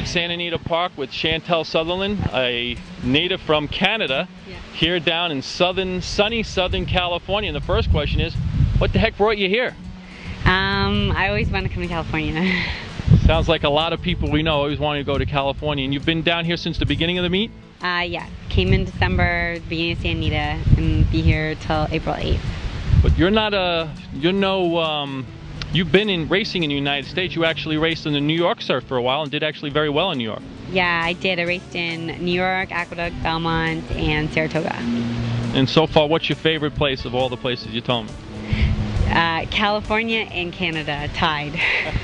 at Santa Anita Park with Chantal Sutherland, a native from Canada, here down in sunny Southern California. And the first question is, what the heck brought you here? I always want to come to California. Sounds like a lot of people we know always want to go to California. And you've been down here since the beginning of the meet? Yeah, came in December, beginning of Santa Anita, and be here till April 8th. But you've been in racing in the United States. You actually raced in the New York surf for a while and did actually very well in New York. Yeah, I did. I raced in New York, Aqueduct, Belmont, and Saratoga. And so far, what's your favorite place of all the places you told me? California and Canada, tied.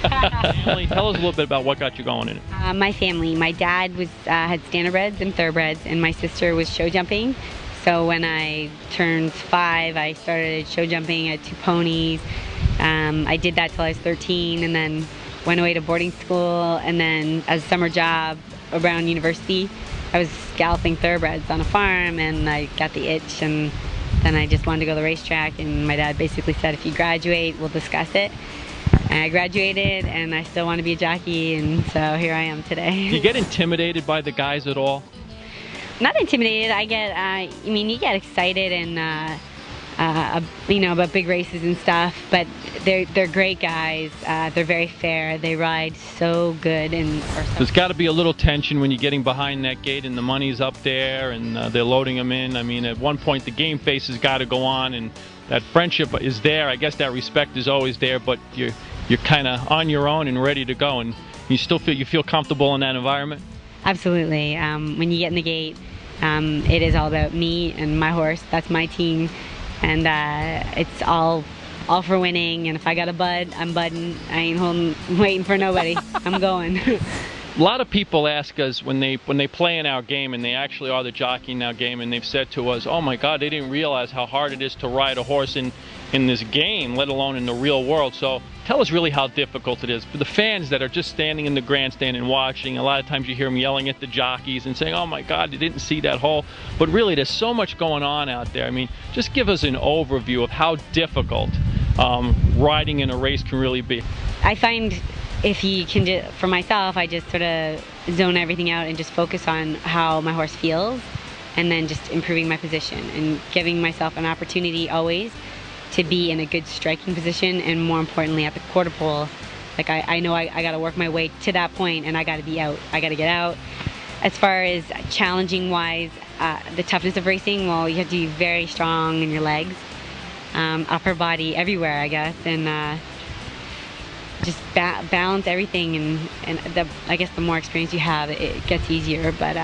Tell us a little bit about what got you going in it. My family. My dad had standardbreds and thoroughbreds, and my sister was show jumping. So when I turned 5, I started show jumping at 2 ponies. I did that till I was 13, and then went away to boarding school, and then as a summer job around university, I was scalloping thoroughbreds on a farm, and I got the itch, and then I just wanted to go to the racetrack, and my dad basically said, if you graduate, we'll discuss it. And I graduated, and I still want to be a jockey, and so here I am today. Do you get intimidated by the guys at all? Not intimidated. I get, you get excited and, about big races and stuff, but they're great guys. They're very fair. They ride so good. There's got to be a little tension when you're getting behind that gate and the money's up there and they're loading them in. I mean, at one point the game face has got to go on, and that friendship is there. I guess that respect is always there, but you're kind of on your own and ready to go, and you still feel comfortable in that environment. Absolutely. When you get in the gate, it is all about me and my horse. That's my team. And it's all for winning, and if I got a bud, I'm budding. I ain't waiting for nobody. I'm going. A lot of people ask us when they play in our game, and they actually are the jockey in our game, and they've said to us, oh my God, they didn't realize how hard it is to ride a horse in this game, let alone in the real world. So tell us really how difficult it is. For the fans that are just standing in the grandstand and watching, a lot of times you hear them yelling at the jockeys and saying, oh my God, they didn't see that hole. But really, there's so much going on out there. I mean, just give us an overview of how difficult riding in a race can really be. I find if you can, for myself, I just sort of zone everything out and just focus on how my horse feels, and then just improving my position and giving myself an opportunity always to be in a good striking position, and more importantly at the quarter pole. Like I know I got to work my way to that point, and I got to be out. I got to get out. As far as challenging wise, the toughness of racing, well, you have to be very strong in your legs, upper body, everywhere, I guess, and just balance everything. And I guess the more experience you have, it gets easier. But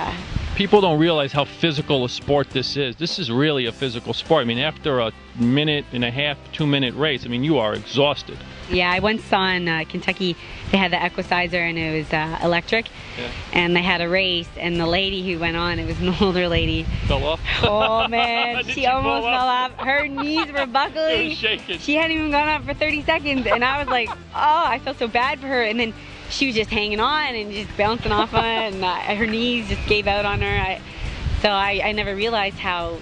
people don't realize how physical a sport this is. This is really a physical sport. I mean, after a 1.5, 2-minute race, I mean, you are exhausted. Yeah, I once saw in Kentucky, they had the Equicizer, and it was electric. Yeah. And they had a race, and the lady who went on, it was an older lady. Fell off? Oh man, she almost fell off. Her knees were buckling. It was shaking. She hadn't even gone up for 30 seconds, and I was like, oh, I felt so bad for her. And then she was just hanging on and just bouncing off on it, and her knees just gave out on her. So I never realized how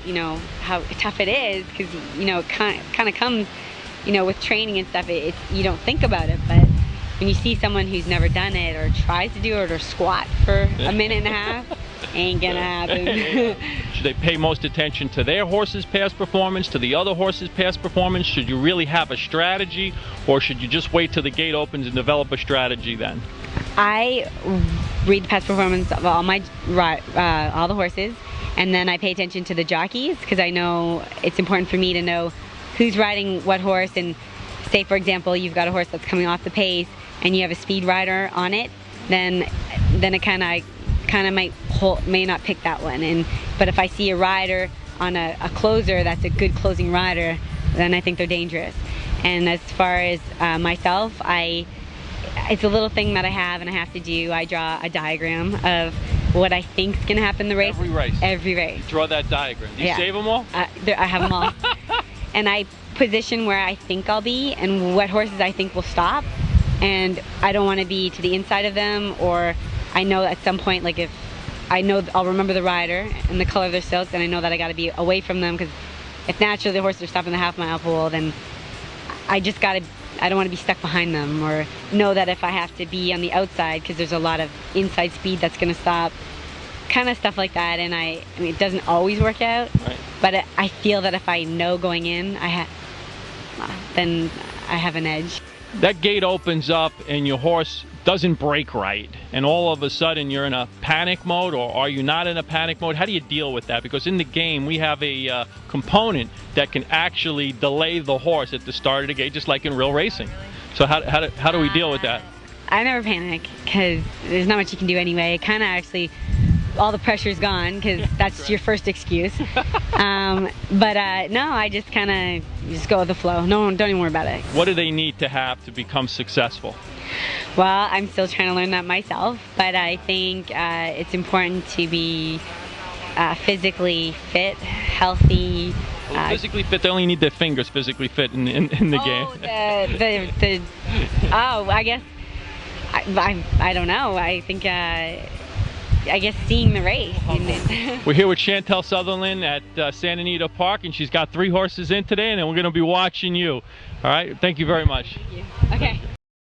tough it is, because it kind of comes with training and stuff. You don't think about it, but when you see someone who's never done it or tries to do it or squat for 1.5 minutes, ain't gonna happen. Should they pay most attention to their horse's past performance, to the other horse's past performance? Should you really have a strategy, or should you just wait till the gate opens and develop a strategy then? I read the past performance of all the horses, and then I pay attention to the jockeys, because I know it's important for me to know who's riding what horse. And say, for example, you've got a horse that's coming off the pace and you have a speed rider on it, then it kind of may not pick that one. But if I see a rider on a closer that's a good closing rider, then I think they're dangerous. And as far as myself, it's a little thing that I have, and I have to do. I draw a diagram of what I think's gonna happen in the race. Every race. Every race. You draw that diagram. Do you save them all? I have them all. And I position where I think I'll be and what horses I think will stop. And I don't want to be to the inside of them, or I know at some point, like if I know I'll remember the rider and the color of their silks, and I know that I got to be away from them, because if naturally the horses are stopping the half-mile pole, then I just got to I don't want to be stuck behind them, or know that if I have to be on the outside because there's a lot of inside speed that's going to stop, kind of stuff like that. And I mean, it doesn't always work out, Right. but I feel that if I know going in, then I have an edge. That gate opens up and your horse doesn't brake right, and all of a sudden you're in a panic mode, or are you not in a panic mode? How do you deal with that? Because in the game we have a component that can actually delay the horse at the start of the gate, just like in real racing. So how do we deal with that? I never panic because there's not much you can do anyway. It kind of actually, all the pressure's gone because that's your first excuse. But no, I just kind of just go with the flow. No, don't even worry about it. What do they need to have to become successful? Well, I'm still trying to learn that myself, but I think it's important to be physically fit, healthy. Well, physically fit, they only need their fingers physically fit in the game. I guess, I don't know. I think, I guess seeing the race. We're here with Chantal Sutherland at Santa Anita Park, and she's got 3 horses in today, and then we're going to be watching you. All right, thank you very much. Thank you. Okay.